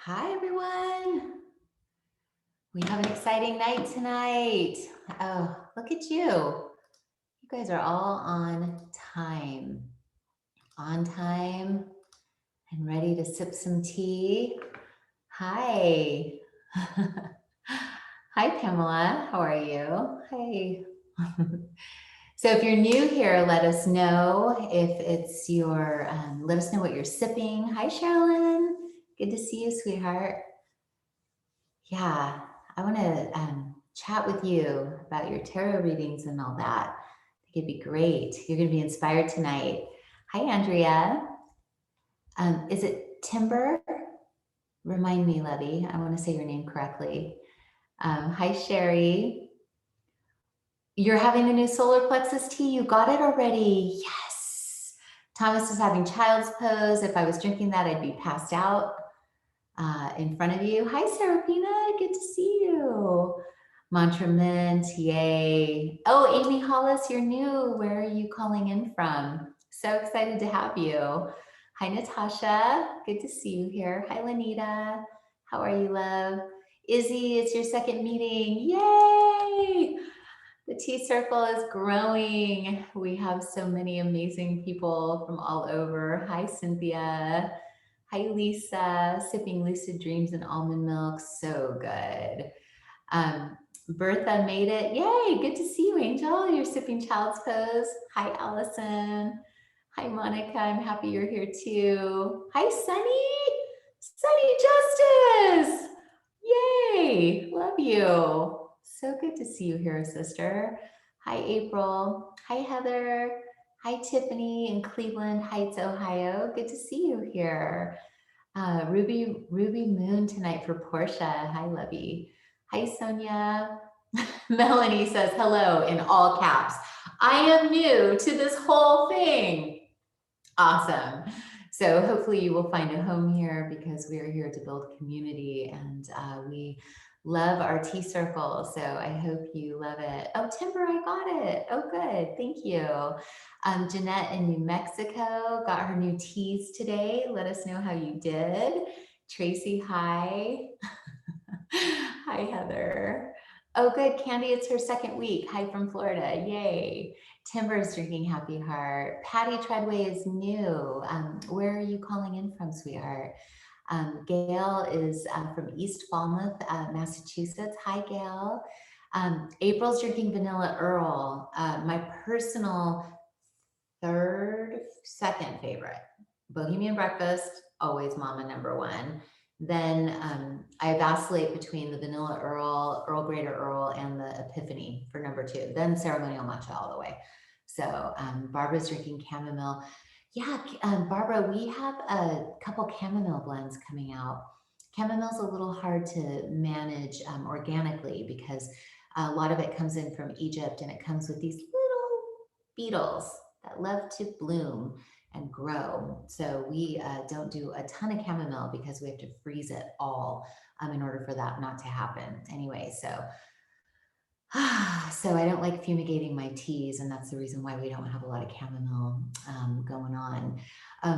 Hi, everyone. We have an exciting night tonight. Oh, look at you. You guys are all on time and ready to sip some tea. Hi. Hi, Pamela. How are you? Hey. So if you're new here, let us know if it's let us know what you're sipping. Hi, Sherilyn. Good to see you, sweetheart. Yeah, I want to chat with you about your tarot readings and all that. I think it'd be great. You're going to be inspired tonight. Hi, Andrea. Is it Timber? Remind me, Levy. I want to say your name correctly. Hi, Sherry. You're having the new solar plexus tea. You got it already. Yes. Thomas is having child's pose. If I was drinking that, I'd be passed out in front of you. Hi, Serafina. Good to see you. Mantra Mint, yay. Oh, Amy Hollis, you're new. Where are you calling in from? So excited to have you. Hi, Natasha. Good to see you here. Hi, Lanita. How are you, love? Izzy, it's your second meeting. Yay! The tea circle is growing. We have so many amazing people from all over. Hi, Cynthia. Hi, Lisa. Sipping lucid dreams and almond milk. So good. Bertha made it. Yay, good to see you, Angel. You're sipping child's pose. Hi, Allison. Hi, Monica. I'm happy you're here too. Hi, Sunny. Sunny Justice. Yay, love you. So good to see you here, sister. Hi, April. Hi, Heather. Hi, Tiffany in Cleveland Heights, Ohio. Good to see you here. Ruby Moon tonight for Portia. Hi, Lovey. Hi, Sonia. Melanie says hello in all caps. I am new to this whole thing. Awesome. So hopefully you will find a home here because we are here to build community and we love our tea circle. So I hope you love it. Oh, Timber, I got it. Oh, good. Thank you. Jeanette in New Mexico got her new teas today. Let us know how you did. Tracy, hi. Hi, Heather. Oh, good. Candy, it's her second week. Hi from Florida. Yay. Timber's drinking Happy Heart. Patty Treadway is new. Where are you calling in from, sweetheart? Gail is from East Falmouth, Massachusetts. Hi, Gail. April's drinking Vanilla Earl. My personal second favorite. Bohemian Breakfast, always Mama number one. Then I vacillate between the Vanilla Earl, Earl Grey or Earl, and the Epiphany for number two. Then Ceremonial Matcha all the way. So Barbara's drinking chamomile. Yeah, Barbara, we have a couple chamomile blends coming out. Chamomile's a little hard to manage organically because a lot of it comes in from Egypt and it comes with these little beetles that love to bloom and grow. So we don't do a ton of chamomile because we have to freeze it all in order for that not to happen. Anyway, so I don't like fumigating my teas, and that's the reason why we don't have a lot of chamomile going on.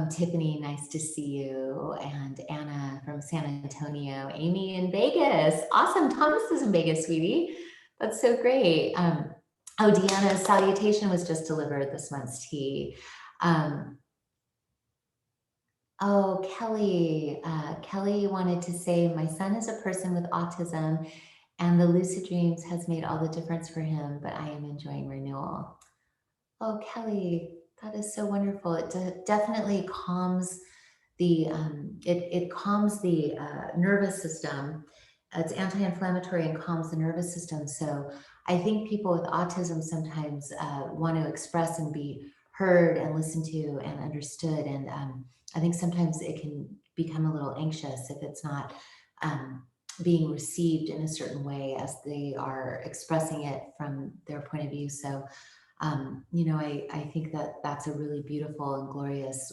Tiffany, nice to see you, and Anna from San Antonio, Amy in Vegas. Awesome, Thomas is in Vegas, sweetie. That's so great. Oh, Deanna's salutation was just delivered, this month's tea. Oh, Kelly. Kelly wanted to say, my son is a person with autism and the lucid dreams has made all the difference for him, but I am enjoying renewal. Oh, Kelly, that is so wonderful. It definitely calms it calms the nervous system. It's anti-inflammatory and calms the nervous system. So I think people with autism sometimes want to express and be heard and listened to and understood. And I think sometimes it can become a little anxious if it's not being received in a certain way as they are expressing it from their point of view. So, I think that that's a really beautiful and glorious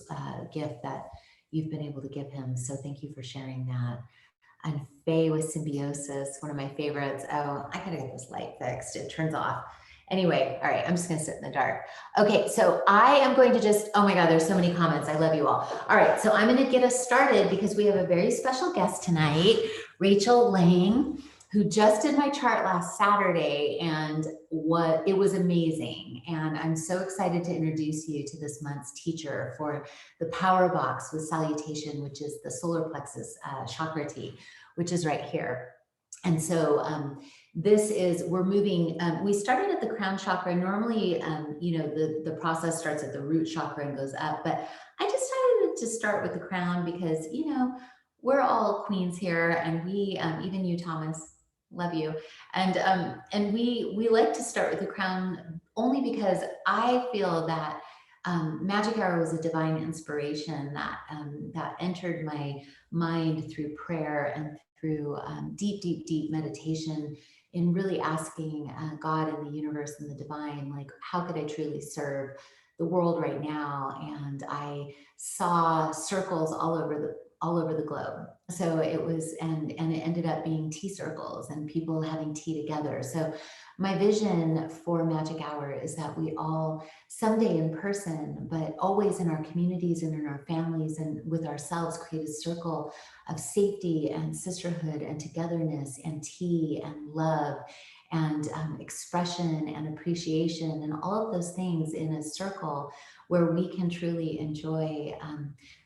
gift that you've been able to give him. So thank you for sharing that. And Faye with Symbiosis, one of my favorites. Oh, I gotta get this light fixed. It turns off. Anyway, all right, I'm just gonna sit in the dark. Okay, so I am going to just, oh my God, there's so many comments. I love you all. All right, so I'm gonna get us started because we have a very special guest tonight, Rachel Lang, who just did my chart last Saturday, and it was amazing. And I'm so excited to introduce you to this month's teacher for the Power Box with Salutation, which is the solar plexus chakra tea, which is right here. And so we're moving, we started at the crown chakra. Normally, the process starts at the root chakra and goes up, but I decided to start with the crown because, we're all queens here, and we, even you, Thomas, love you. And we like to start with the crown only because I feel that Magic Hour was a divine inspiration that entered my mind through prayer and through deep meditation, in really asking God and the universe and the divine, like, how could I truly serve the world right now? And I saw circles all over the globe. So it was, and it ended up being tea circles and people having tea together. So my vision for Magic Hour is that we all someday in person, but always in our communities and in our families and with ourselves, create a circle of safety and sisterhood and togetherness and tea and love and expression and appreciation and all of those things in a circle where we can truly enjoy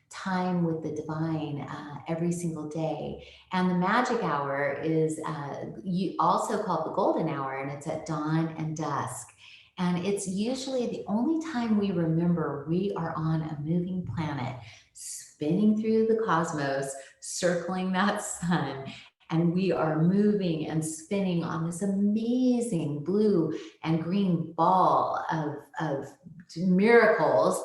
time with the divine every single day. And the magic hour is you also called the golden hour, and it's at dawn and dusk. And it's usually the only time we remember we are on a moving planet, spinning through the cosmos, circling that sun. And we are moving and spinning on this amazing blue and green ball of miracles,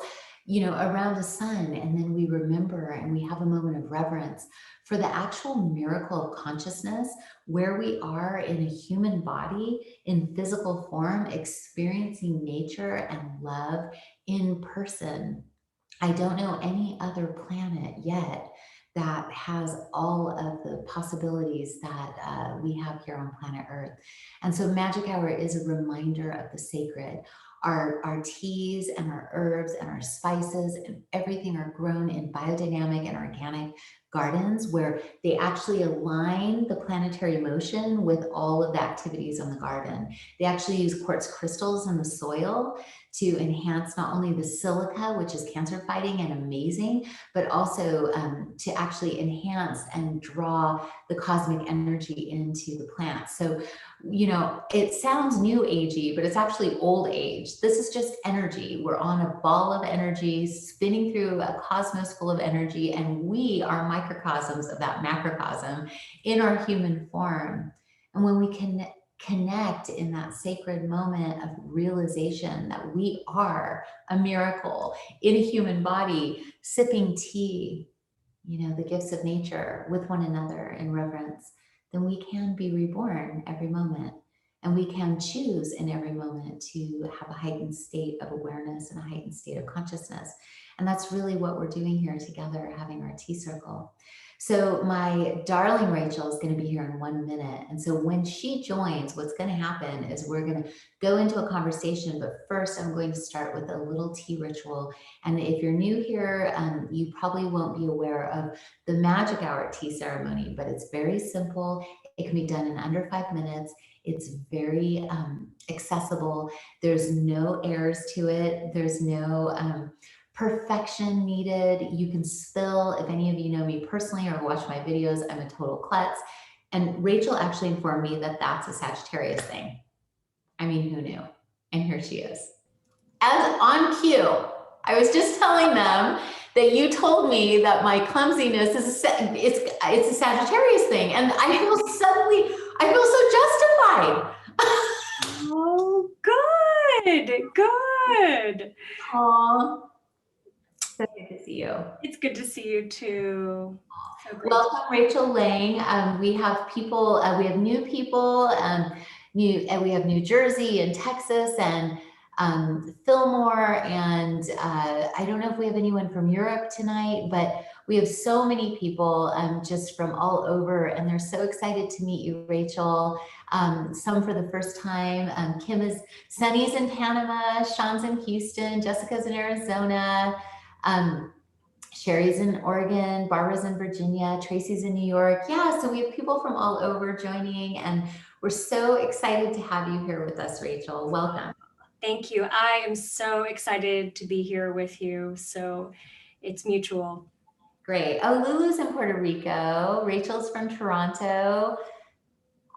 around the sun. And then we remember and we have a moment of reverence for the actual miracle of consciousness, where we are in a human body in physical form, experiencing nature and love in person. I don't know any other planet yet that has all of the possibilities that we have here on planet Earth. And so Magic Hour is a reminder of the sacred. Our teas and our herbs and our spices and everything are grown in biodynamic and organic gardens, where they actually align the planetary motion with all of the activities on the garden. They actually use quartz crystals in the soil to enhance not only the silica, which is cancer fighting and amazing, but also to actually enhance and draw the cosmic energy into the plant. So, it sounds new agey, but it's actually old age. This is just energy. We're on a ball of energy spinning through a cosmos full of energy, and we are microcosms of that macrocosm in our human form. And when we can connect in that sacred moment of realization that we are a miracle in a human body, sipping tea, the gifts of nature with one another in reverence, then we can be reborn every moment. And we can choose in every moment to have a heightened state of awareness and a heightened state of consciousness. And that's really what we're doing here together, having our tea circle. So my darling Rachel is going to be here in 1 minute. And so when she joins, what's going to happen is we're going to go into a conversation. But first, I'm going to start with a little tea ritual. And if you're new here, you probably won't be aware of the Magic Hour tea ceremony, but it's very simple. It can be done in under 5 minutes. It's very accessible. There's no airs to it. There's no perfection needed. You can spill. If any of you know me personally or watch my videos, I'm a total klutz. And Rachel actually informed me that that's a Sagittarius thing. I mean, who knew? And here she is. As on cue, I was just telling them that you told me that my clumsiness is it's a Sagittarius thing. And I feel so justified. Oh, good. Aww. So good to see you. It's good to see you too. So welcome, Rachel Lang. We have people, we have new people, we have New Jersey and Texas and Fillmore, and I don't know if we have anyone from Europe tonight, but We have so many people just from all over, and they're so excited to meet you, Rachel. Some for the first time. Sunny's in Panama, Sean's in Houston, Jessica's in Arizona. Sherry's in Oregon, Barbara's in Virginia, Tracy's in New York. Yeah, so we have people from all over joining, and we're so excited to have you here with us, Rachel. Welcome. Thank you. I am so excited to be here with you. So it's mutual. Great. Oh, Lulu's in Puerto Rico. Rachel's from Toronto.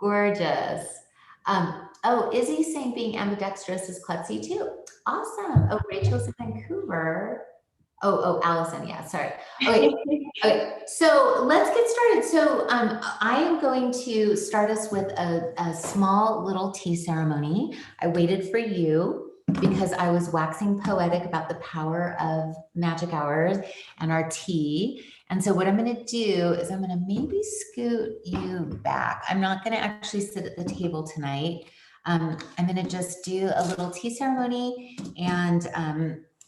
Gorgeous. Izzy's saying being ambidextrous is klutzy too. Awesome. Oh, Rachel's in Vancouver. Allison, yeah, sorry. Okay, so let's get started. So I am going to start us with a small little tea ceremony. I waited for you because I was waxing poetic about the power of magic hours and our tea. And so what I'm going to do is I'm going to maybe scoot you back. I'm not going to actually sit at the table tonight. I'm going to just do a little tea ceremony, and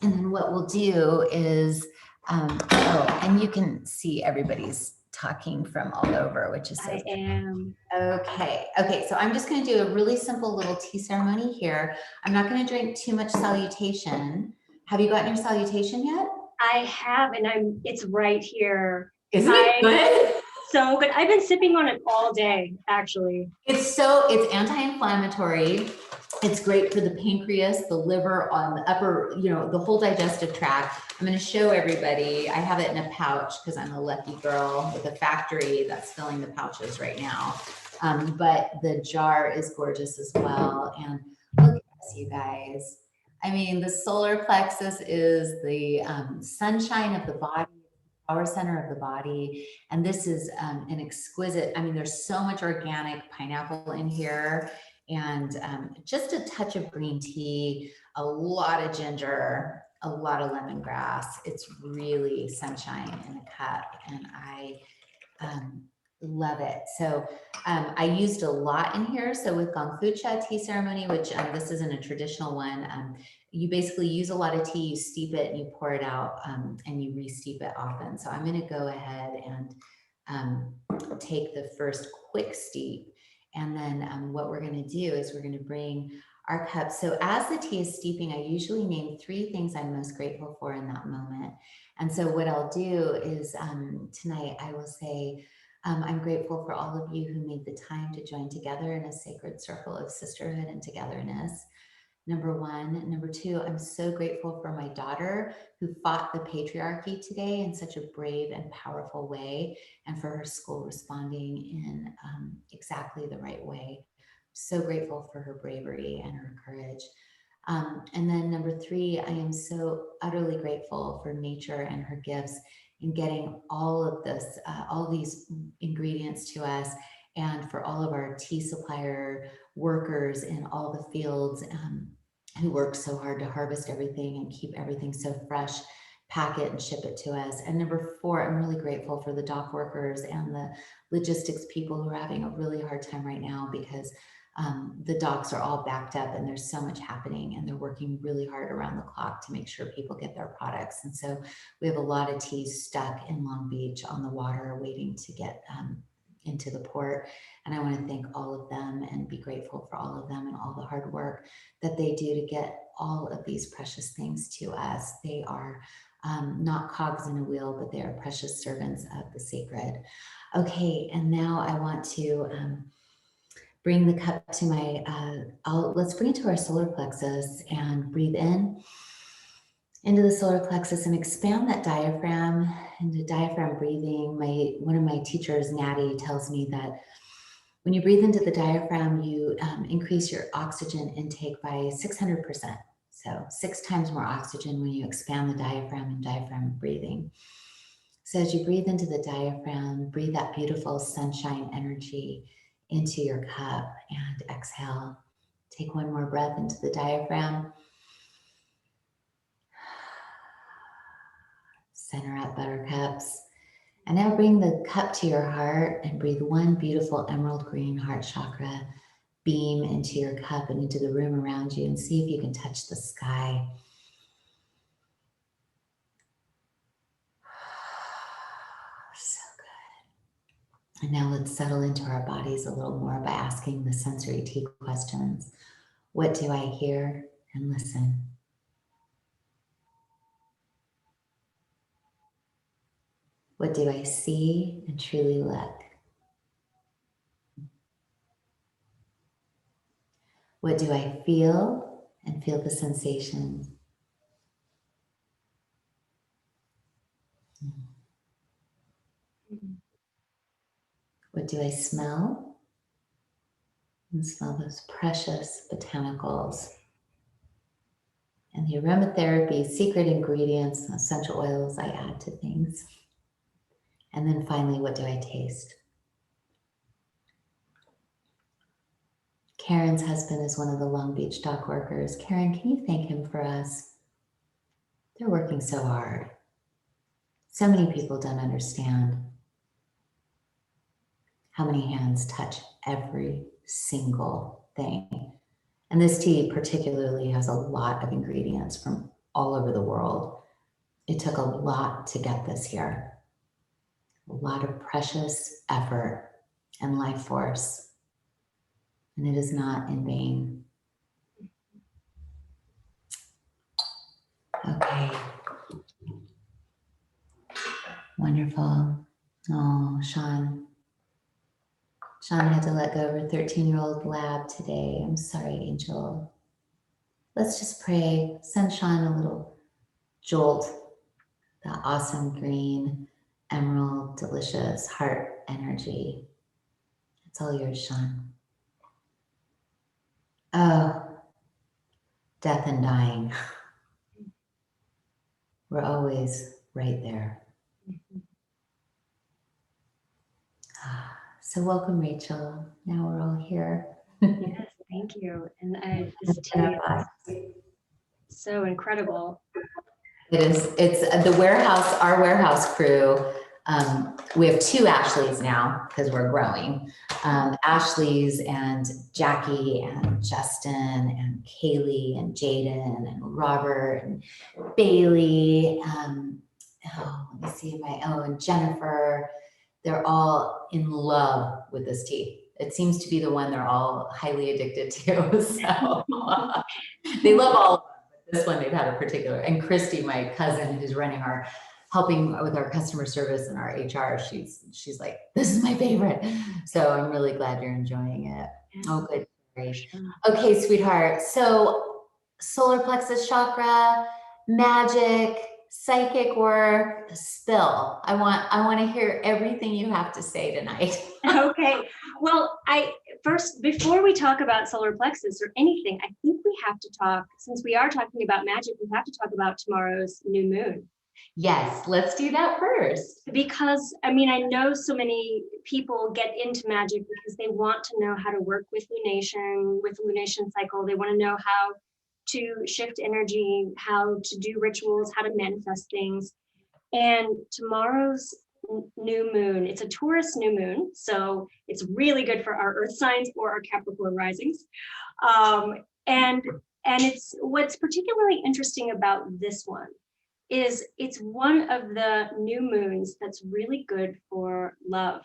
then what we'll do is, and you can see everybody's talking from all over, which is so I am. Okay, so I'm just going to do a really simple little tea ceremony here. I'm not going to drink too much salutation. Have you gotten your salutation yet? I have, and it's right here. Isn't it good? So good. I've been sipping on it all day, actually. It's anti-inflammatory. It's great for the pancreas, the liver, on the upper, the whole digestive tract. I'm going to show everybody. I have it in a pouch because I'm a lucky girl with a factory that's filling the pouches right now. But the jar is gorgeous as well. And look at this, you guys. I mean, the solar plexus is the sunshine of the body, power center of the body. And this is an exquisite, there's so much organic pineapple in here, and just a touch of green tea, a lot of ginger, a lot of lemongrass. It's really sunshine in a cup, and I love it. So I used a lot in here. So with Gongfucha Tea Ceremony, which this isn't a traditional one, you basically use a lot of tea, you steep it, and you pour it out, and you re-steep it often. So I'm going to go ahead and take the first quick steep. And then what we're going to do is we're going to bring our cups. So as the tea is steeping, I usually name 3 things I'm most grateful for in that moment. And so what I'll do is tonight I will say, I'm grateful for all of you who made the time to join together in a sacred circle of sisterhood and togetherness. Number 1. Number 2, I'm so grateful for my daughter who fought the patriarchy today in such a brave and powerful way, and for her school responding in exactly the right way. So grateful for her bravery and her courage. And then number 3, I am so utterly grateful for nature and her gifts in getting all of this, all these ingredients to us, and for all of our tea supplier workers in all the fields who work so hard to harvest everything and keep everything so fresh, pack it and ship it to us. And number 4, I'm really grateful for the dock workers and the logistics people who are having a really hard time right now because the docks are all backed up and there's so much happening, and they're working really hard around the clock to make sure people get their products. And so we have a lot of teas stuck in Long Beach on the water waiting to get into the port. And I want to thank all of them and be grateful for all of them and all the hard work that they do to get all of these precious things to us. They are not cogs in a wheel, but they are precious servants of the sacred. Okay, and now I want to bring the cup to my, let's bring it to our solar plexus and breathe in into the solar plexus and expand that diaphragm into diaphragm breathing. One of my teachers, Natty, tells me that when you breathe into the diaphragm, you increase your oxygen intake by 600%. So 6 times more oxygen when you expand the diaphragm and diaphragm breathing. So as you breathe into the diaphragm, breathe that beautiful sunshine energy into your cup and exhale. Take one more breath into the diaphragm. Center up, buttercups. And now bring the cup to your heart and breathe one beautiful emerald green heart chakra beam into your cup and into the room around you, and see if you can touch the sky. And now let's settle into our bodies a little more by asking the sensory T questions. What do I hear and listen? What do I see and truly look? What do I feel and feel the sensations? What do I smell? And smell those precious botanicals and the aromatherapy, secret ingredients, essential oils I add to things. And then finally, what do I taste? Karen's husband is one of the Long Beach dock workers. Karen, can you thank him for us? They're working so hard. So many people don't understand how many hands touch every single thing. And this tea particularly has a lot of ingredients from all over the world. It took a lot to get this here. A lot of precious effort and life force. And it is not in vain. Okay. Wonderful. Oh, Sean. Sean had to let go of her 13-year-old lab today. I'm sorry, Angel. Let's just pray. Send Sean a little jolt, that awesome green, emerald, delicious heart energy. It's all yours, Sean. Oh, death and dying. We're always right there. So welcome, Rachel. Now we're all here. Yes, thank you. And this tea is so incredible. It is. It's the warehouse, our warehouse crew. We have two Ashleys now because we're growing. Ashley's and Jackie and Justin and Kaylee and Jaden and Robert and Bailey. Let me see and Jennifer. They're all in love with this tea. It seems to be the one they're all highly addicted to. So they love all of them, but this one they've had a particular. And Christy, my cousin, who's helping with our customer service and our HR, she's like, this is my favorite. So I'm really glad you're enjoying it. Oh, good. Great. Okay, sweetheart. So solar plexus chakra, magic, psychic work, spill. I want to hear everything you have to say tonight. Okay. Well, first, before we talk about solar plexus or anything, I think we have to talk, since we are talking about magic, we have to talk about tomorrow's new moon. Yes, let's do that first. Because, I mean, I know so many people get into magic because they want to know how to work with the lunation cycle. They want to know how to shift energy, how to do rituals, how to manifest things. And tomorrow's new moon, it's a Taurus new moon, so it's really good for our earth signs or our Capricorn risings. And it's what's particularly interesting about this one is it's one of the new moons that's really good for love,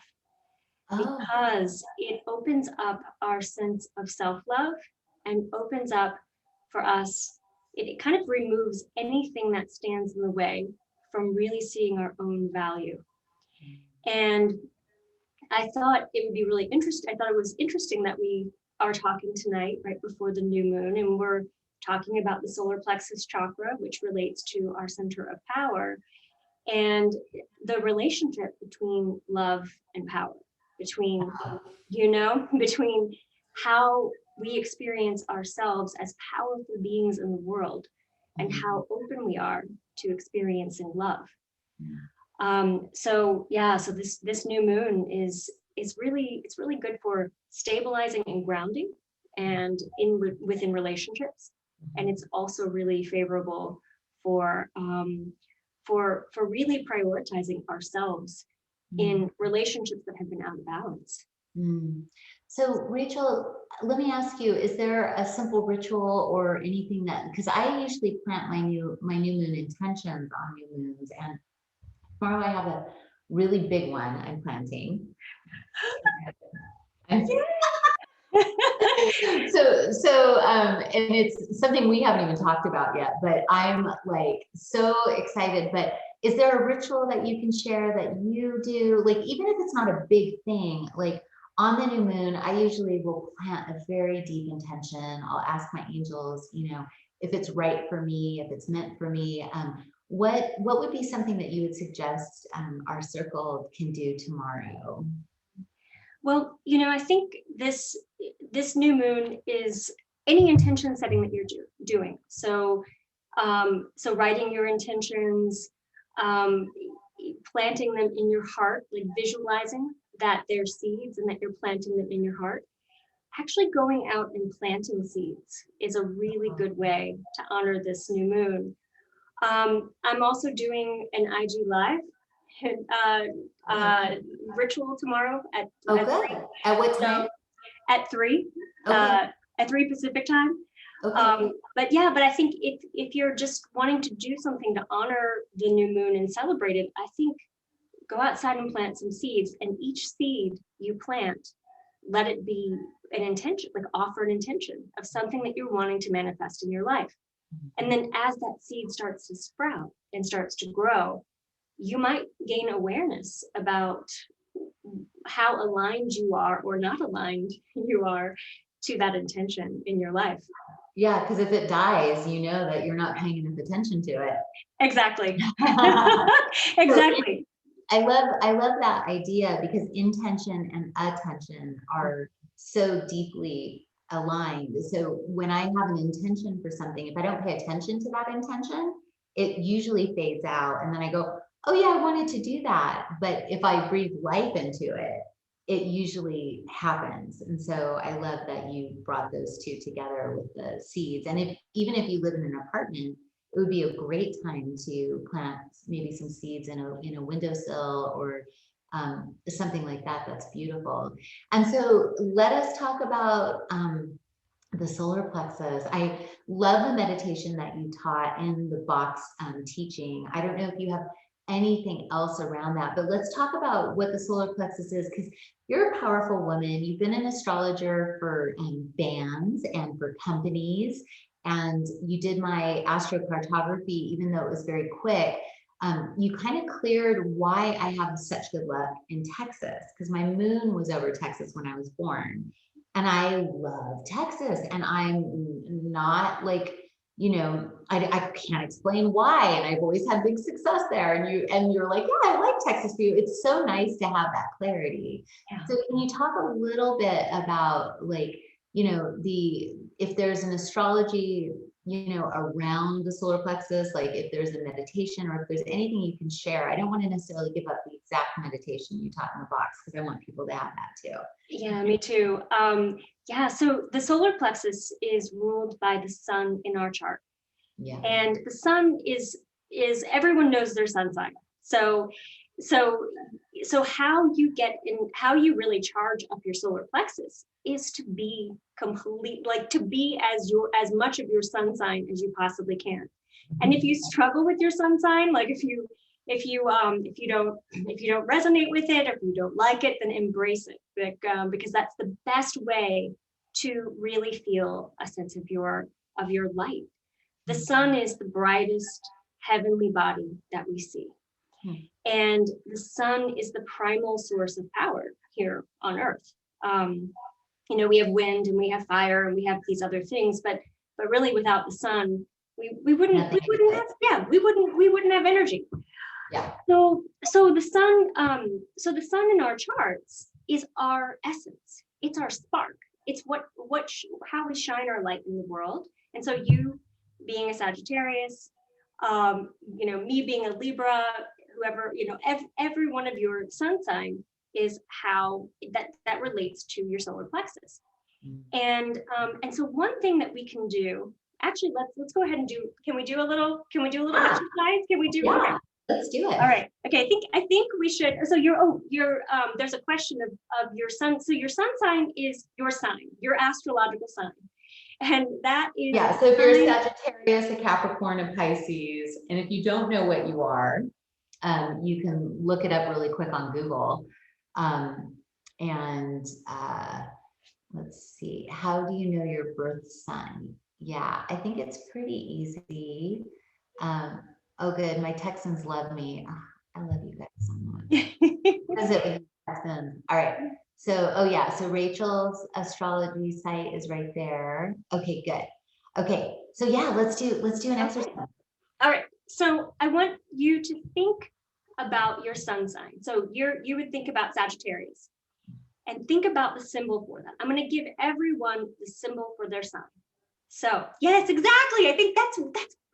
because it opens up our sense of self-love and opens up for us, it kind of removes anything that stands in the way from really seeing our own value. And I thought it would be really interesting. I thought it was interesting that we are talking tonight right before the new moon, and we're talking about the solar plexus chakra, which relates to our center of power, and the relationship between love and power, between how we experience ourselves as powerful beings in the world and how open we are to experiencing love. So this new moon is really good for stabilizing and grounding and within relationships, and it's also really favorable for really prioritizing ourselves in relationships that have been out of balance. So Rachel, let me ask you, is there a simple ritual or anything that, because I usually plant my new moon intentions on new moons, and tomorrow I have a really big one I'm planting I'm and it's something we haven't even talked about yet, but I'm like so excited. But is there a ritual that you can share that you do? Like, even if it's not a big thing, like on the new moon, I usually will plant a very deep intention. I'll ask my angels, if it's right for me, if it's meant for me. What would be something that you would suggest our circle can do tomorrow? Well, I think this new moon is any intention setting that you're doing. So, so writing your intentions, um, planting them in your heart, like visualizing that they're seeds and that you're planting them in your heart. Actually, going out and planting seeds is a really good way to honor this new moon. I'm also doing an IG live uh, ritual tomorrow at Good. 3. At what time? So at 3, Okay. at 3 Pacific time. Okay. But I think if you're just wanting to do something to honor the new moon and celebrate it, I think go outside and plant some seeds, and each seed you plant, let it be an intention, like offer an intention of something that you're wanting to manifest in your life. And then as that seed starts to sprout and starts to grow, you might gain awareness about how aligned you are or not aligned you are to that intention in your life. Yeah, because if it dies, you know that you're not paying enough attention to it. Exactly. Exactly. I love that idea, because intention and attention are so deeply aligned. So when I have an intention for something, if I don't pay attention to that intention, it usually fades out. And then I go, oh yeah, I wanted to do that. But if I breathe life into it, it usually happens. And so I love that you brought those two together with the seeds. And even if you live in an apartment, it would be a great time to plant maybe some seeds in a windowsill or something like that. That's beautiful. And so let us talk about the solar plexus. I love the meditation that you taught in the box teaching. I don't know if you have anything else around that, but let's talk about what the solar plexus is, because you're a powerful woman. You've been an astrologer for bands and for companies, and you did my astrocartography, even though it was very quick. You kind of cleared why I have such good luck in Texas, because my moon was over Texas when I was born. And I love Texas, and I'm not like, I can't explain why. And I've always had big success there. And you're like, yeah, I like Texas for you. It's so nice to have that clarity. Yeah. So can you talk a little bit about, like, if there's an astrology, around the solar plexus, like if there's a meditation or if there's anything you can share? I don't want to necessarily give up the exact meditation you taught in the box, because I want people to have that too. Yeah, me too. So the solar plexus is ruled by the sun in our chart. Yeah. And the sun is everyone knows their sun sign. So how you really charge up your solar plexus is to be complete, like to be as much of your sun sign as you possibly can. And if you struggle with your sun sign, like if you don't resonate with it, or if you don't like it, then embrace it, because that's the best way to really feel a sense of your light. The sun is the brightest heavenly body that we see. And the sun is the primal source of power here on Earth. We have wind and we have fire and we have these other things, but really without the sun, we wouldn't have energy. Yeah. So the sun in our charts is our essence. It's our spark. It's how we shine our light in the world. And so you being a Sagittarius, me being a Libra, whoever, every one of your sun sign is how that relates to your solar plexus. And so one thing that we can do, actually, let's go ahead and can we do a little exercise? Can we do? Yeah. Let's do it. All right. Okay. I think we should. So there's a question of your sun. So your sun sign is your sign, your astrological sign. And that is. Yeah. So if you're a Sagittarius, a Capricorn, a Pisces, and if you don't know what you are, you can look it up really quick on Google. And let's see, how do you know your birth sign? Yeah, I think it's pretty easy. Oh, good. My Texans love me. Oh, I love you guys so much. Because it was Texans. All right. So, oh yeah. So Rachel's astrology site is right there. Okay, good. Okay. So yeah, let's do an exercise. All right. So I want you to think about your sun sign. So you would think about Sagittarius and think about the symbol for that. I'm going to give everyone the symbol for their sign. So yes, exactly. I think that's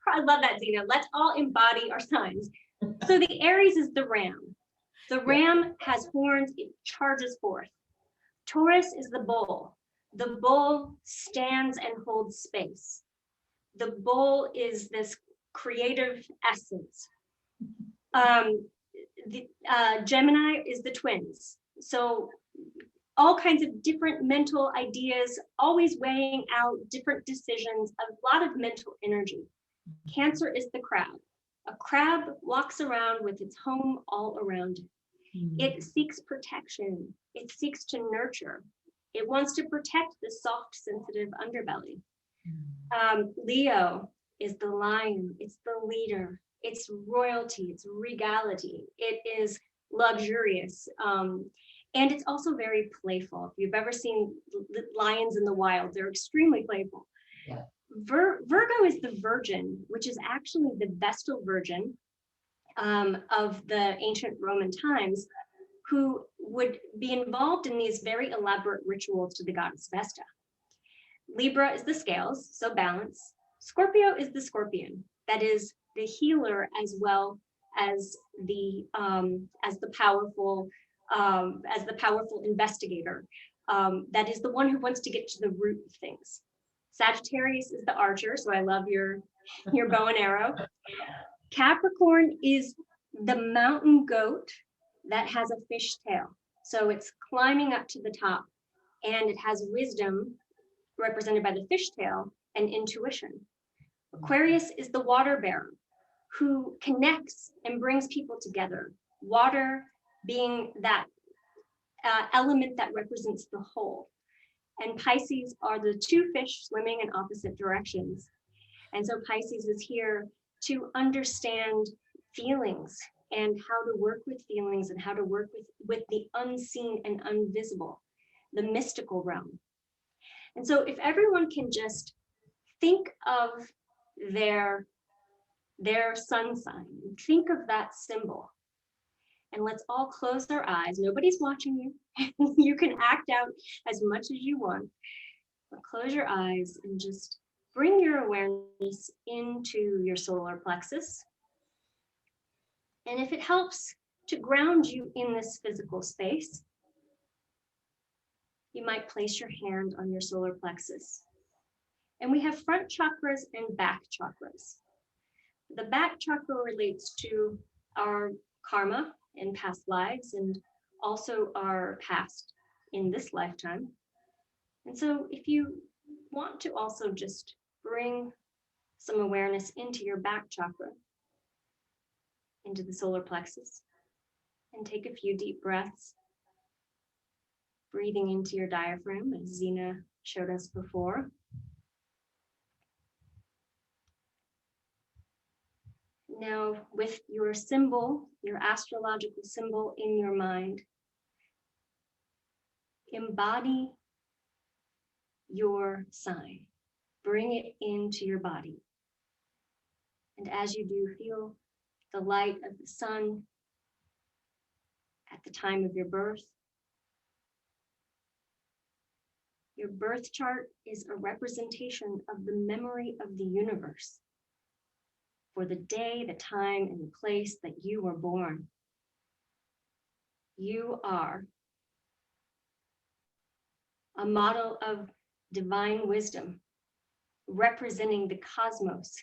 I love that, Zhena. Let's all embody our signs. So the Aries is the ram. The ram has horns, it charges forth. Taurus is the bull. The bull stands and holds space. The bull is this creative essence. Gemini is the twins. So all kinds of different mental ideas, always weighing out different decisions, a lot of mental energy. Cancer is the crab. A crab walks around with its home all around it. It seeks protection. It seeks to nurture. It wants to protect the soft, sensitive underbelly. Leo is the lion. It's the leader. It's royalty. It's regality. It is luxurious. And it's also very playful. If you've ever seen lions in the wild, they're extremely playful. Yeah. Virgo is the virgin, which is actually the Vestal Virgin of the ancient Roman times, who would be involved in these very elaborate rituals to the goddess Vesta. Libra is the scales, so balance. Scorpio is the scorpion, that is the healer as well as the powerful investigator. That is the one who wants to get to the root of things. Sagittarius is the archer, so I love your bow and arrow. Capricorn is the mountain goat that has a fish tail. So it's climbing up to the top, and it has wisdom represented by the fish tail and intuition. Aquarius is the water bearer who connects and brings people together. Water being that element that represents the whole. And Pisces are the two fish swimming in opposite directions. And so Pisces is here to understand feelings and how to work with feelings and how to work with the unseen and invisible, the mystical realm. And so if everyone can just think of their sun sign, think of that symbol, and let's all close our eyes. Nobody's watching you. You can act out as much as you want, but close your eyes and just bring your awareness into your solar plexus. And if it helps to ground you in this physical space, you might place your hand on your solar plexus. And we have front chakras and back chakras. The back chakra relates to our karma in past lives and also our past in this lifetime. And so if you want to also just bring some awareness into your back chakra, into the solar plexus, and take a few deep breaths, breathing into your diaphragm as Zhena showed us before. Now, with your symbol, your astrological symbol in your mind, embody your sign. Bring it into your body. And as you do, feel the light of the sun at the time of your birth. Your birth chart is a representation of the memory of the universe for the day, the time, and the place that you were born. You are a model of divine wisdom, representing the cosmos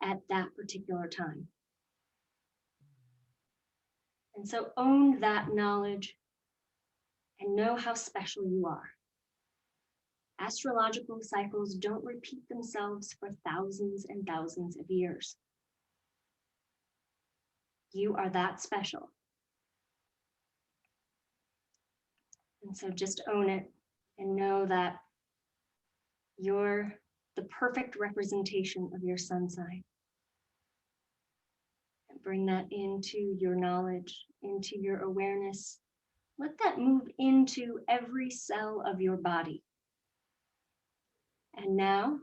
at that particular time. And so own that knowledge and know how special you are. Astrological cycles don't repeat themselves for thousands and thousands of years. You are that special. And And so just own it and know that you're the perfect representation of your sun sign. And bring that into your knowledge, into your awareness. Let that move into every cell of your body. And now,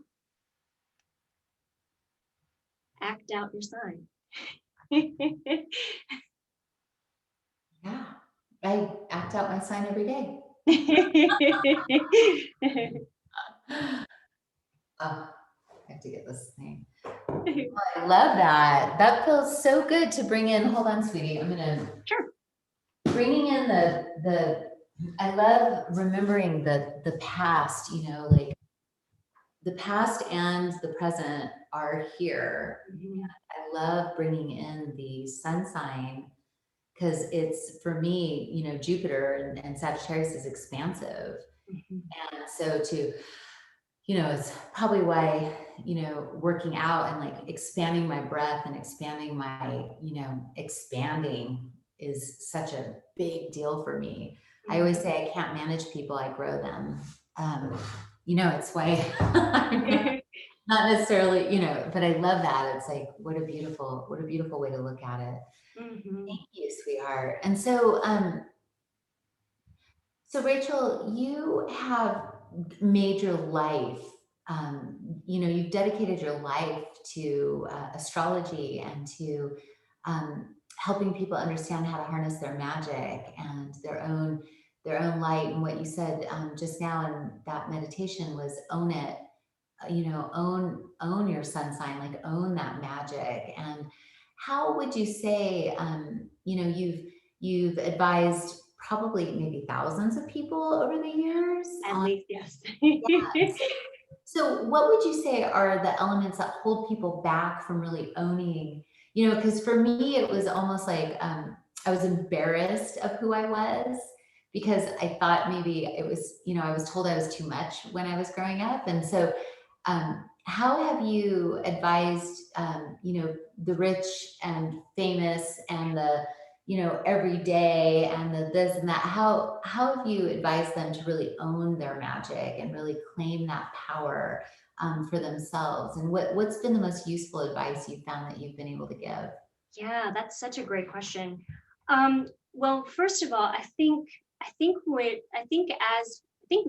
act out your sign. Yeah, I act out my sign every day. Oh, I have to get this thing. I love that. That feels so good to bring in. Hold on, sweetie. I'm gonna bringing in the. I love remembering the past. You know, like the past and the present are here. I love bringing in the sun sign because it's, for me, you know, Jupiter and Sagittarius is expansive. And so to, you know, it's probably why, you know, working out and like expanding my breath and expanding my, you know, expanding is such a big deal for me. I always say I can't manage people, I grow them. You know, it's why not necessarily, you know, but I love that. It's like, what a beautiful way to look at it. Thank you, sweetheart. And so, so Rachel, you have made your life, you know, you've dedicated your life to astrology and to helping people understand how to harness their magic and their own light. And what you said just now in that meditation was own it. You know, own your sun sign, like own that magic. And how would you say, you know, you've advised probably maybe thousands of people over the years? At least, yes. Yes. So what would you say are the elements that hold people back from really owning, you know, because for me, it was almost like I was embarrassed of who I was because I thought maybe it was, you know, I was told I was too much when I was growing up. And so how have you advised, you know, the rich and famous and the, you know, everyday and the this and that? How have you advised them to really own their magic and really claim that power for themselves? And what's been the most useful advice you've found that you've been able to give? Yeah, that's such a great question. Well, first of all, I think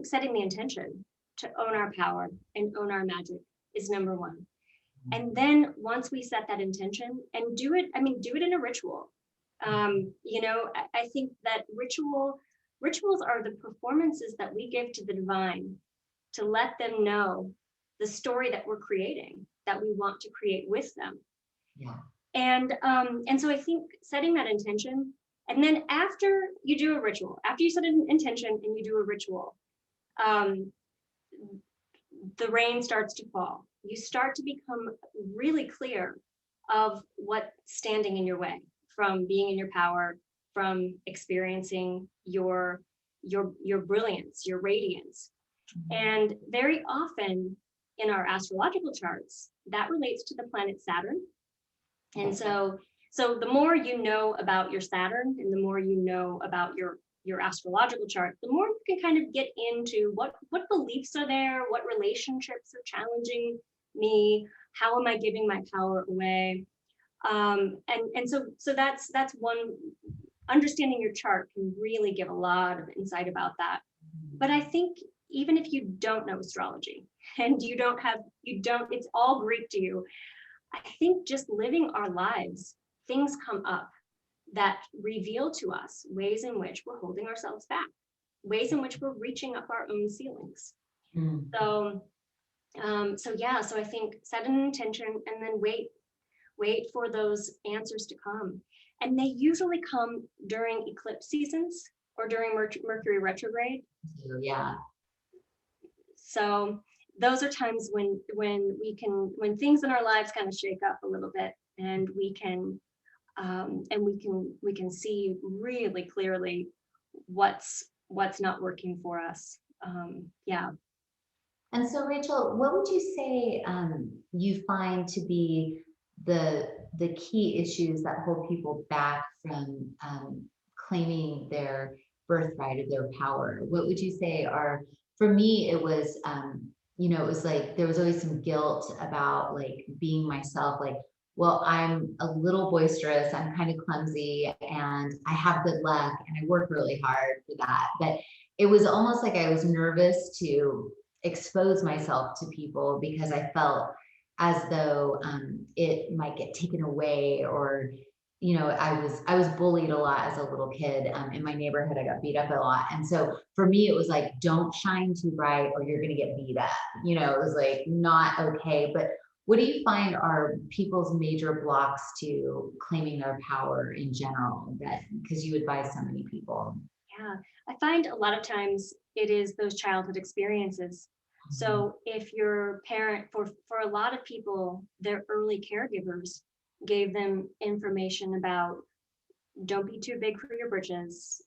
setting the intention to own our power and own our magic is number one. And then once we set that intention and do it, do it in a ritual. You know, I think that rituals are the performances that we give to the divine to let them know the story that we're creating, that we want to create with them. Yeah. And so I think setting that intention, and then after you do a ritual, after you set an intention and you do a ritual, the rain starts to fall. You start to become really clear of what's standing in your way from being in your power, from experiencing your brilliance, your radiance. And very often in our astrological charts, that relates to the planet Saturn. And so the more you know about your Saturn and the more you know about your astrological chart, the more you can kind of get into what beliefs are there, what relationships are challenging me, how am I giving my power away? And so that's one. Understanding your chart can really give a lot of insight about that. But I think even if you don't know astrology and it's all Greek to you, I think just living our lives, things come up that reveal to us ways in which we're holding ourselves back, ways in which we're reaching up our own ceilings. So I think set an intention and then wait for those answers to come. And they usually come during eclipse seasons or during Mercury retrograde. Yeah. So those are times when things in our lives kind of shake up a little bit, and we can see really clearly what's not working for us. Yeah. And so, Rachel, what would you say you find to be the key issues that hold people back from claiming their birthright of their power? What would you say are, for me, it was, you know, it was like, there was always some guilt about like being myself, like, well, I'm a little boisterous, I'm kind of clumsy, and I have good luck, and I work really hard for that. But it was almost like I was nervous to expose myself to people because I felt as though it might get taken away, or you know, I was bullied a lot as a little kid. In my neighborhood, I got beat up a lot, and so for me, it was like, don't shine too bright, or you're gonna get beat up. You know, it was like not okay. But what do you find are people's major blocks to claiming their power in general? That because you advise so many people. Yeah, I find a lot of times it is those childhood experiences. So if your parent, for a lot of people, their early caregivers gave them information about don't be too big for your britches,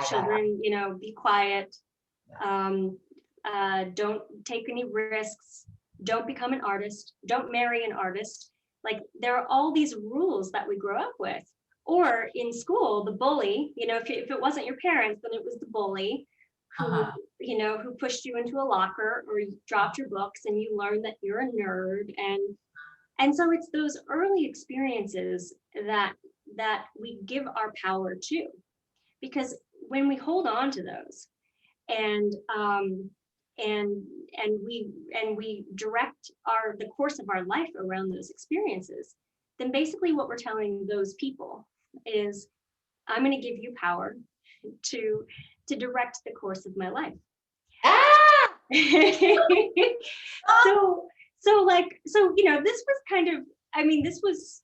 children, you know, be quiet, don't take any risks, don't become an artist, don't marry an artist. Like there are all these rules that we grow up with. Or in school, the bully, you know, if it wasn't your parents, then it was the bully who, you know, who pushed you into a locker or you dropped your books and you learned that you're a nerd. And so it's those early experiences that we give our power to, because when we hold on to those and we direct the course of our life around those experiences, then basically what we're telling those people is, I'm going to give you power to direct the course of my life. Ah! so you know, this was kind of, I mean, this was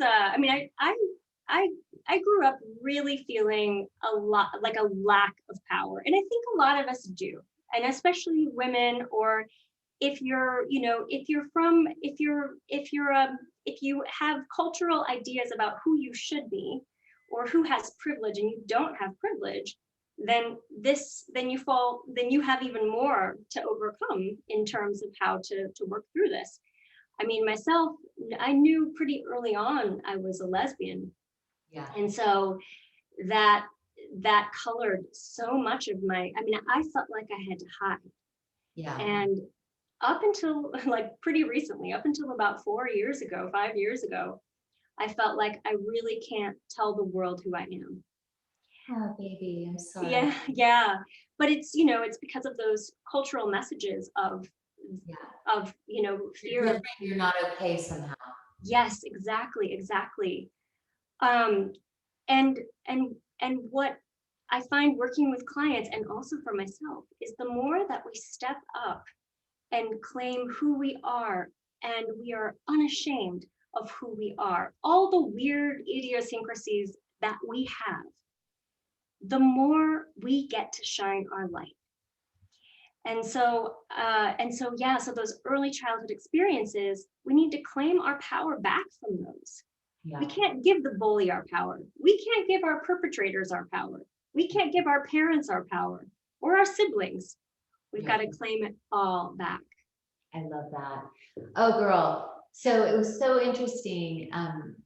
I mean, I grew up really feeling a lot like a lack of power, and I think a lot of us do, and especially women, or if you're, you know, if you have cultural ideas about who you should be or who has privilege and you don't have privilege, then you have even more to overcome in terms of how to work through this. I mean, myself, I knew pretty early on I was a lesbian. Yeah. And so that colored so much of I mean, I felt like I had to hide. Yeah. And up until like pretty recently, up until about 5 years ago, I felt like I really can't tell the world who I am. Oh, baby, I'm sorry. Yeah. But it's, you know, it's because of those cultural messages of, you know, fear of, you're not okay somehow. yes, exactly. And what I find working with clients and also for myself is the more that we step up and claim who we are, and we are unashamed of who we are, all the weird idiosyncrasies that we have, the more we get to shine our light. And so yeah, so those early childhood experiences, we need to claim our power back from those. Yeah. We can't give the bully our power. We can't give our perpetrators our power. We can't give our parents our power or our siblings. We've got to claim it all back. I love that. Oh, girl. So it was so interesting,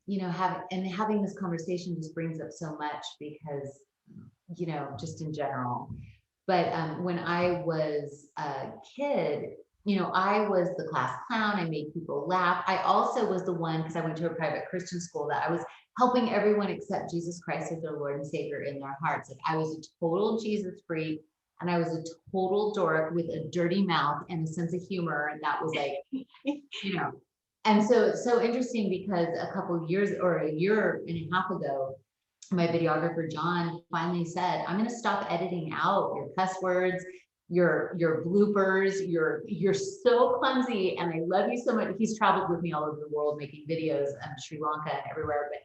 you know, having this conversation just brings up so much because, you know, just in general. But when I was a kid, you know, I was the class clown. I made people laugh. I also was the one, because I went to a private Christian school, that I was helping everyone accept Jesus Christ as their Lord and Savior in their hearts. Like I was a total Jesus freak, and I was a total dork with a dirty mouth and a sense of humor. And that was like, you know, and so it's so interesting because a couple of years or a year and a half ago, my videographer, John, finally said, I'm going to stop editing out your cuss words, your bloopers, you're so clumsy. And I love you so much. He's traveled with me all over the world making videos, Sri Lanka and everywhere. But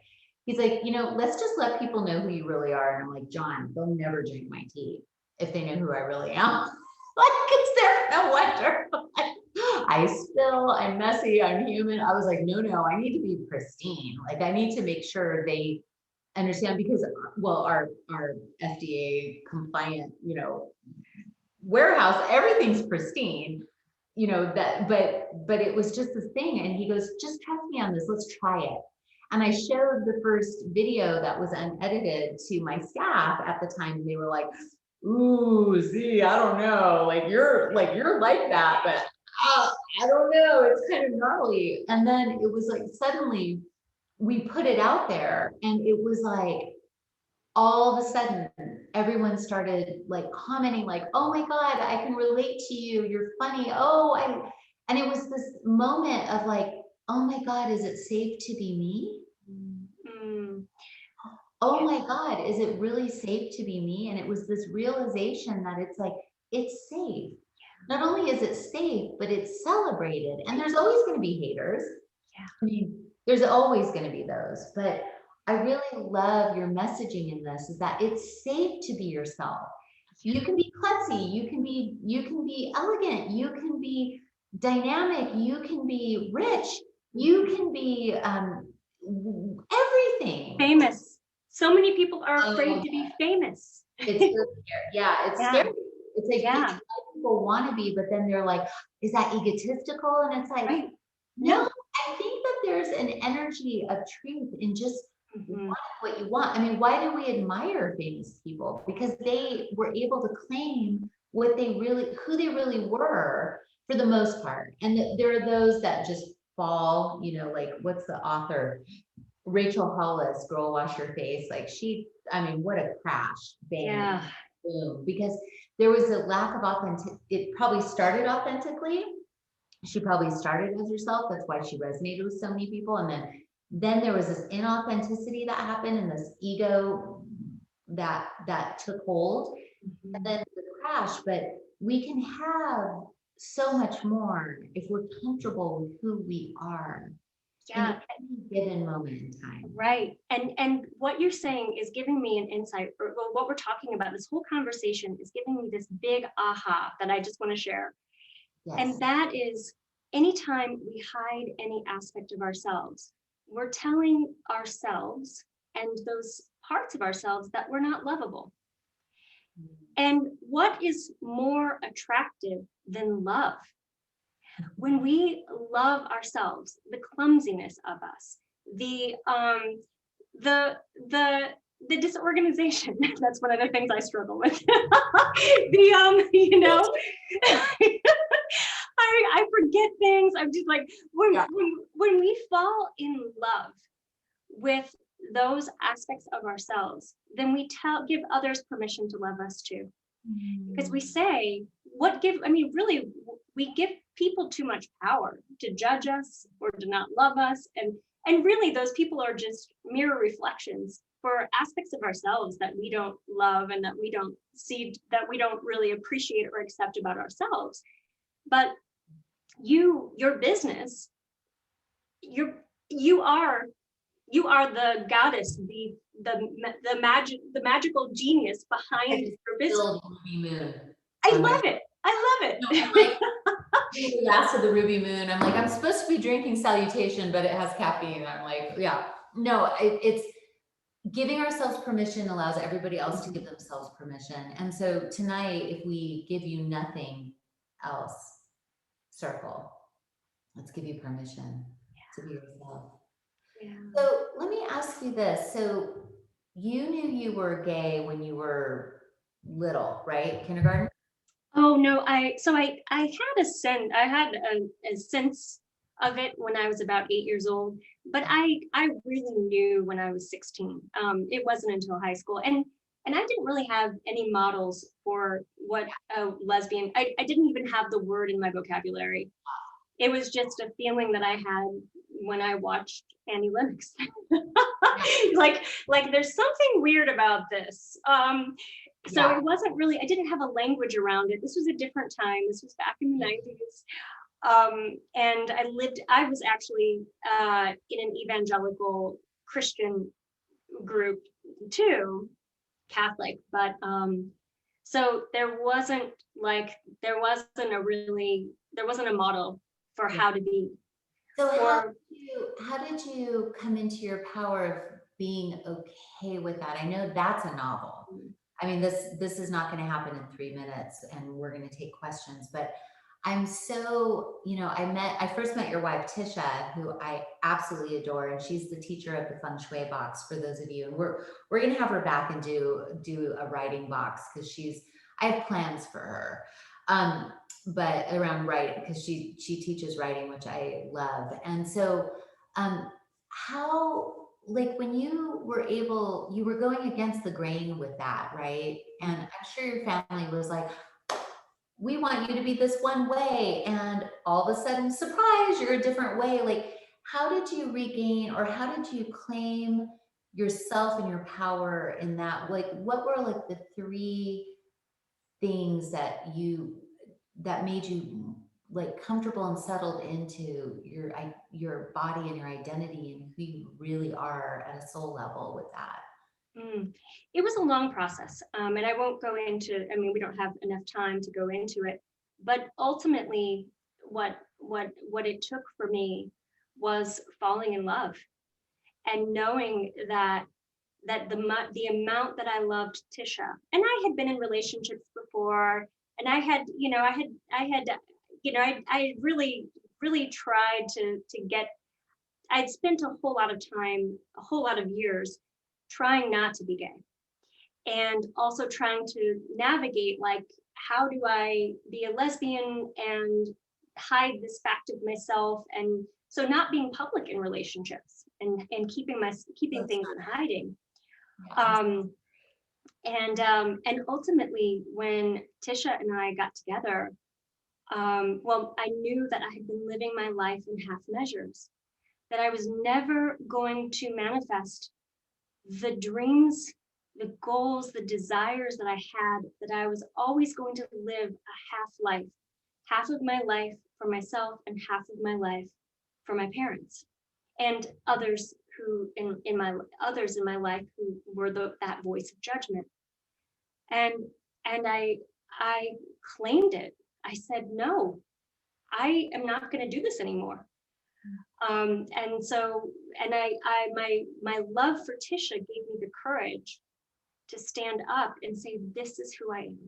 he's like, you know, let's just let people know who you really are. And I'm like, John, they'll never drink my tea if they know who I really am. Like, is there no wonder? I spill, I'm messy, I'm human. I was like, no, I need to be pristine. Like, I need to make sure they understand, because, well, our FDA compliant, you know, warehouse, everything's pristine, you know, that, but it was just this thing. And he goes, just trust me on this, let's try it. And I showed the first video that was unedited to my staff at the time. And they were like, ooh, Z, I don't know. You're like that, but I don't know. It's kind of gnarly. And then it was like, suddenly we put it out there and it was like, all of a sudden everyone started like commenting like, oh my God, I can relate to you. You're funny. And it was this moment of like, oh my God, is it safe to be me? Mm. Oh my God, is it really safe to be me? And it was this realization that it's like, it's safe. Not only is it safe, but it's celebrated. And there's always going to be haters. Yeah. I mean, there's always going to be those, but I really love your messaging in this, is that it's safe to be yourself. You can be klutzy, you can be elegant, you can be dynamic, you can be rich, you can be everything. Famous. So many people are afraid to be famous. It's so scary. Yeah, it's scary. It's like, yeah. people want to be, but then they're like, is that egotistical? And it's like, right. no, I think that there's an energy of truth in just wanting what you want. I mean, why do we admire famous people? Because they were able to claim who they really were for the most part. And there are those that just fall, like what's the author? Rachel Hollis, Girl Wash Your Face. What a crash. Bang. Yeah. Boom. Because there was a lack of authentic. It probably started authentically. She probably started as herself. That's why she resonated with so many people. And then there was this inauthenticity that happened and this ego that took hold. And then the crash. But we can have so much more if we're comfortable with who we are. Yeah. In any given moment in time. Right. And what you're saying is giving me an insight, or what we're talking about, this whole conversation is giving me this big aha that I just want to share. Yes. And that is, anytime we hide any aspect of ourselves, we're telling ourselves and those parts of ourselves that we're not lovable. And what is more attractive than love? When we love ourselves, the clumsiness of us, the disorganization, that's one of the things I struggle with. I forget things. I'm just like, when we fall in love with those aspects of ourselves, then we give others permission to love us too. Because we say, really, we give people too much power to judge us or to not love us. And really, those people are just mirror reflections for aspects of ourselves that we don't love and that we don't see, that we don't really appreciate or accept about ourselves. But your business, you are the goddess, the magical genius behind your business. Ruby moon. I love it. The last of the ruby moon. I'm like, I'm supposed to be drinking Salutation, but it has caffeine. I'm like, yeah, no, it's giving ourselves permission allows everybody else to give themselves permission. And so tonight, if we give you nothing else, circle, let's give you permission to be yourself. Yeah. So let me ask you this. So you knew you were gay when you were little, right? Kindergarten? Oh no, I had a sense of it when I was about 8 years old, but I really knew when I was 16. It wasn't until high school, and I didn't really have any models for what a lesbian. I didn't even have the word in my vocabulary. It was just a feeling that I had when I watched Annie Lennox. like there's something weird about this. So it wasn't really, I didn't have a language around it. This was a different time. This was back in the 90s. And I was actually in an evangelical Christian group too, Catholic, but so there wasn't a model for how to be. So how did you come into your power of being okay with that? I know that's a novel. I mean, this is not going to happen in 3 minutes, and we're going to take questions, but I'm so, I first met your wife, Tisha, who I absolutely adore. And she's the teacher of the Feng Shui box for those of you. And we're going to have her back and do a writing box because I have plans for her. But around writing, because she teaches writing, which I love. And so, how, like when you were going against the grain with that, right? And I'm sure your family was like, we want you to be this one way, and all of a sudden, surprise, you're a different way. Like, how did you regain, or how did you claim yourself and your power in that? Like, what were like the three things that made you like comfortable and settled into your body and your identity and who you really are at a soul level with that? It was a long process, and I won't go into. I mean, we don't have enough time to go into it. But ultimately, what it took for me was falling in love and knowing that the amount that I loved Tisha, and I had been in relationships before, and I had I really tried to get. I'd spent a whole lot of time, a whole lot of years trying not to be gay, and also trying to navigate, like, how do I be a lesbian and hide this fact of myself, and so not being public in relationships, and keeping things in hiding. Yeah. And ultimately, when Tisha and I got together, well, I knew that I had been living my life in half measures, that I was never going to manifest the dreams, the goals, the desires that I had, that I was always going to live a half life, half of my life for myself and half of my life for my parents and others who in my life who were that voice of judgment. And I claimed it. I said, no, I am not going to do this anymore. And so, and my love for Tisha gave me the courage to stand up and say, this is who I am.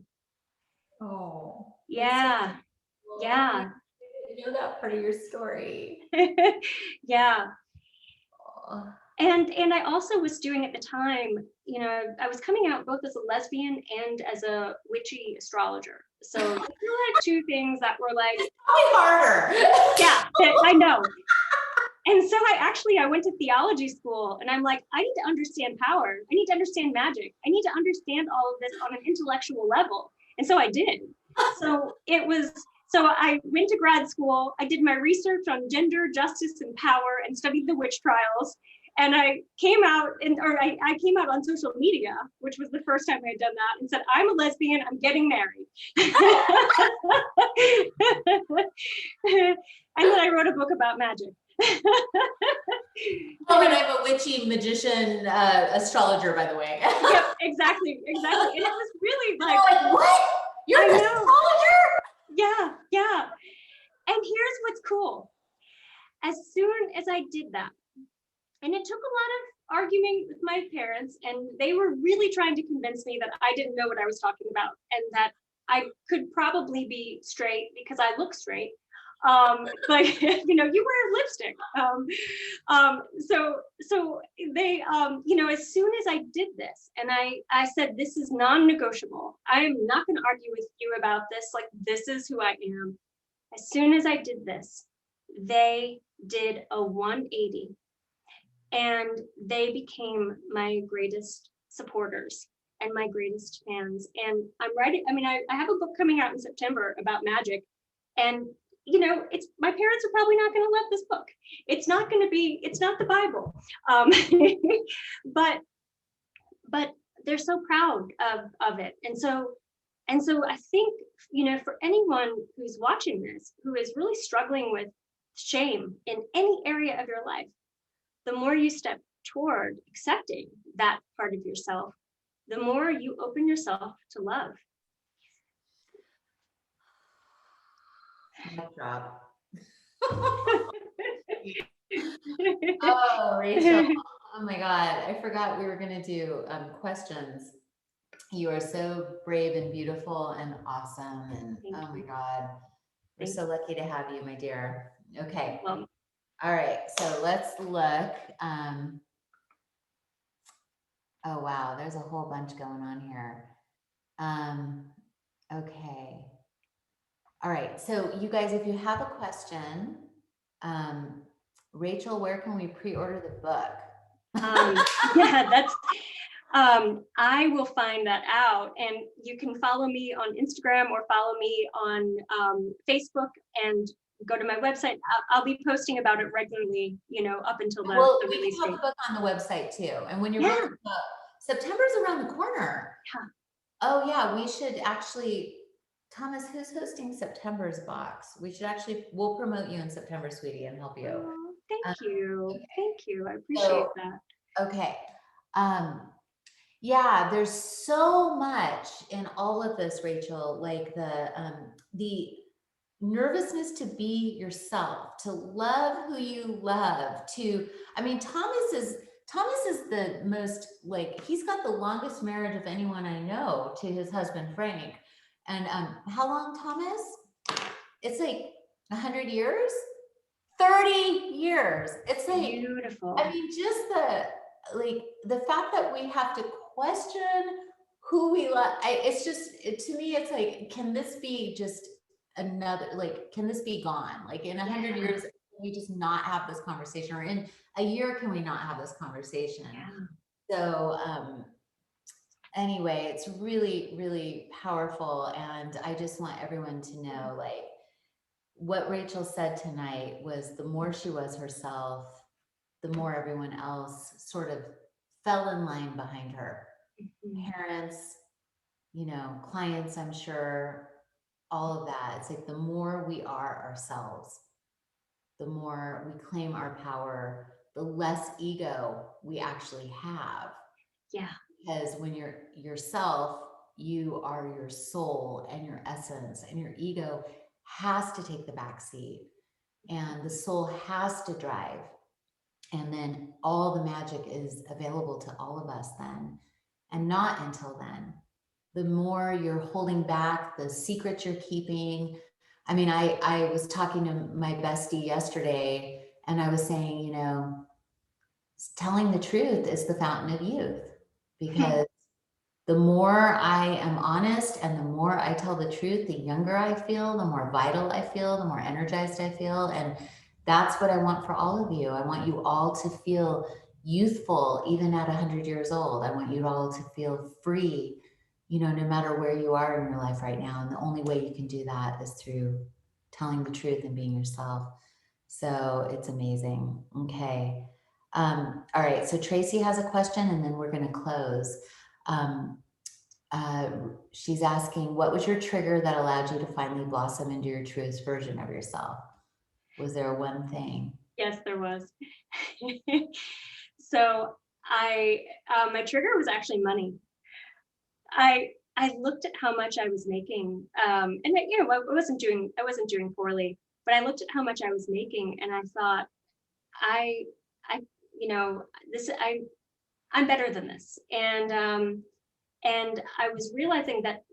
Oh, Yeah. So cool. Yeah. I know that part of your story. Yeah. Oh. And I also was doing at the time, I was coming out both as a lesbian and as a witchy astrologer. So you had two things that were like, probably harder. Yeah, I know. And so I went to theology school, and I'm like, I need to understand power. I need to understand magic. I need to understand all of this on an intellectual level. And so I did. So I went to grad school. I did my research on gender, justice, and power, and studied the witch trials. And I came out I came out on social media, which was the first time I had done that, and said, I'm a lesbian, I'm getting married. And then I wrote a book about magic. Oh, and I'm a witchy magician astrologer, by the way. Yep, exactly. And it was really like, what? You're an astrologer? Yeah. And here's what's cool. As soon as I did that, and it took a lot of arguing with my parents, and they were really trying to convince me that I didn't know what I was talking about, and that I could probably be straight because I look straight. Like, you wear lipstick. So they, as soon as I did this, and I said, this is non-negotiable. I am not going to argue with you about this. Like, this is who I am. As soon as I did this, they did a 180, and they became my greatest supporters and my greatest fans. And I'm writing, I have a book coming out in September about magic, and my parents are probably not going to love this book. It's not the Bible. But they're so proud of it. And so I think, for anyone who's watching this, who is really struggling with shame in any area of your life, the more you step toward accepting that part of yourself, the more you open yourself to love. Mic drop. Oh, Rachel. Oh my God. I forgot we were going to do questions. You are so brave and beautiful and awesome. And oh my God. We're so lucky to have you, my dear. Okay. Well, All right. So let's look. Oh, wow. There's a whole bunch going on here. Okay. All right. So you guys, if you have a question, Rachel, where can we pre-order the book? yeah, that's, I will find that out, and you can follow me on Instagram or follow me on Facebook and go to my website. I'll be posting about it regularly, you know, up until Well, the we release can have date. the book on the website too. And when you're Yeah, reading the book, September's around the corner. yeah. Oh yeah, we should actually, Thomas, who's hosting September's box? We should actually, we'll promote you in September, sweetie, and help you. Oh, Um, thank you. okay. Thank you. I appreciate So, that. okay. Yeah, there's so much in all of this, Rachel, like the nervousness to be yourself, to love who you love, to, I mean, Thomas is the most, like, he's got the longest marriage of anyone I know to his husband, Frank. And how long, Thomas? It's like 100 years, 30 years. It's like, Beautiful. I mean, just the fact that we have to question who we love. It's just, to me, it's like, can this be just another, like, can this be gone? Like in 100 years, can we just not have this conversation? Or in a year, can we not have this conversation? Yeah. So, anyway, it's really, really powerful. And I just want everyone to know, like, what Rachel said tonight was the more she was herself, the more everyone else sort of fell in line behind her. Mhm. Parents, you know, clients, I'm sure, all of that. It's like the more we are ourselves, the more we claim our power, the less ego we actually have. Yeah. Because when you're yourself, you are your soul and your essence, and your ego has to take the back seat, and the soul has to drive. And then all the magic is available to all of us then, and not until then. The more you're holding back, the secrets you're keeping. I mean, I was talking to my bestie yesterday, and I was saying, you know, telling the truth is the fountain of youth, because the more I am honest and the more I tell the truth, the younger I feel, the more vital I feel, the more energized I feel. And that's what I want for all of you. I want you all to feel youthful, even at 100 years old. I want you all to feel free, you know, no matter where you are in your life right now. And the only way you can do that is through telling the truth and being yourself. So it's amazing. Okay. All right. So Tracy has a question, and then we're going to close. Um, she's asking, what was your trigger that allowed you to finally blossom into your truest version of yourself? Was there one thing? Yes, there was. So my trigger was actually money. I looked at how much I was making, and you know, I wasn't doing poorly, but I looked at how much I was making, and I thought, I, you know, I'm better than this, and I was realizing that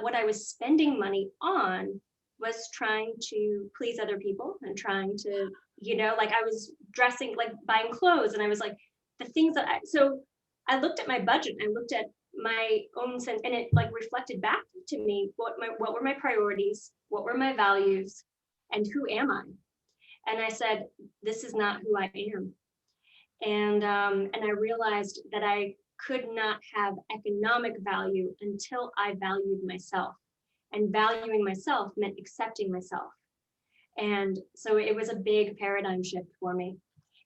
what I was spending money on was trying to please other people and trying to, you know, like I was dressing, like buying clothes, and I was like the things that so I looked at my budget, I looked at my own sense, and it like reflected back to me what were my priorities, what were my values, and who am I? And I said, this is not who I am. And I realized that I could not have economic value until I valued myself. And valuing myself meant accepting myself. And so it was a big paradigm shift for me.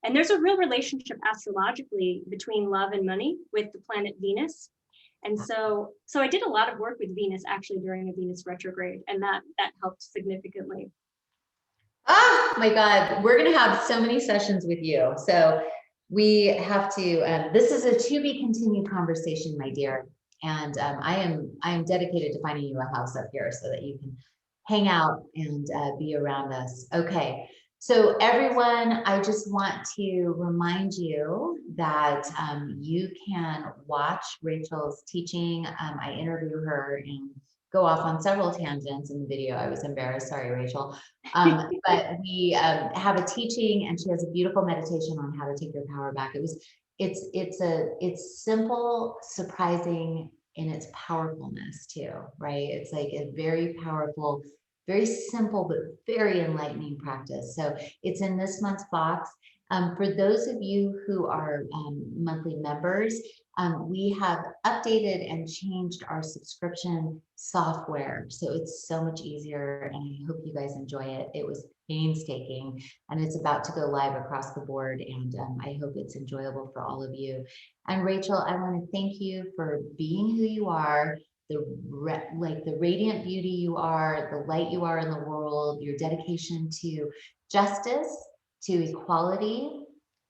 And there's a real relationship astrologically between love and money with the planet Venus. And so I did a lot of work with Venus actually during a Venus retrograde, and that helped significantly. Oh my God, we're going to have so many sessions with you. So we have to, this is a to be continued conversation, my dear. And I am dedicated to finding you a house up here so that you can hang out and be around us. Okay. So everyone, I just want to remind you that you can watch Rachel's teaching. I interview her in go off on several tangents in the video. I was embarrassed. Sorry, Rachel. But we have a teaching, and she has a beautiful meditation on how to take your power back. It's simple, surprising in its powerfulness too, right? It's like a very powerful, very simple, but very enlightening practice. So it's in this month's box. For those of you who are monthly members, we have updated and changed our subscription software. So it's so much easier, and I hope you guys enjoy it. It was painstaking, and it's about to go live across the board, and I hope it's enjoyable for all of you. And Rachel, I want to thank you for being who you are, the radiant beauty you are, the light you are in the world, your dedication to justice, to equality,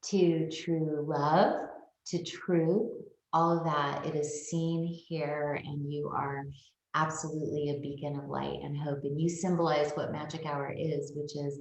to true love, to truth, all of that. It is seen here, and you are absolutely a beacon of light and hope. And you symbolize what Magic Hour is, which is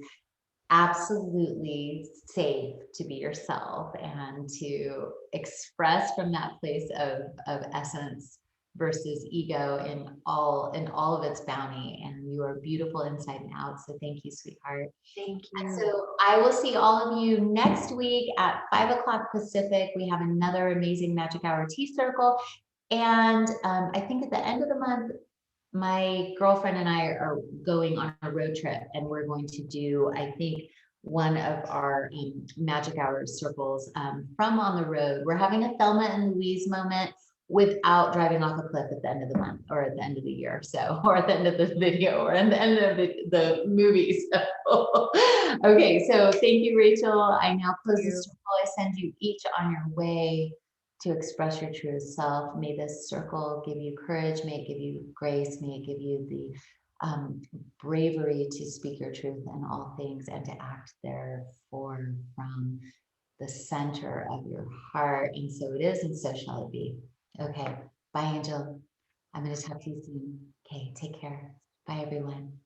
absolutely safe to be yourself and to express from that place of essence versus ego in all of its bounty. And you are beautiful inside and out. So thank you, sweetheart. Thank you. So I will see all of you next week at 5 o'clock Pacific. We have another amazing Magic Hour Tea Circle. And I think at the end of the month, my girlfriend and I are going on a road trip, and we're going to do, I think, one of our Magic Hour circles from on the road. We're having a Thelma and Louise moment without driving off a cliff at the end of the month, or at the end of the year, so, or at the end of the video, or at the end of the movie. So, okay, so thank you, Rachel. I now close the circle. I send you each on your way to express your truest self. May this circle give you courage. May it give you grace. May it give you the bravery to speak your truth in all things and to act therefore from the center of your heart. And so it is, and so shall it be. Okay. Bye, Angel. I'm going to talk to you soon. Okay. Take care. Bye, everyone.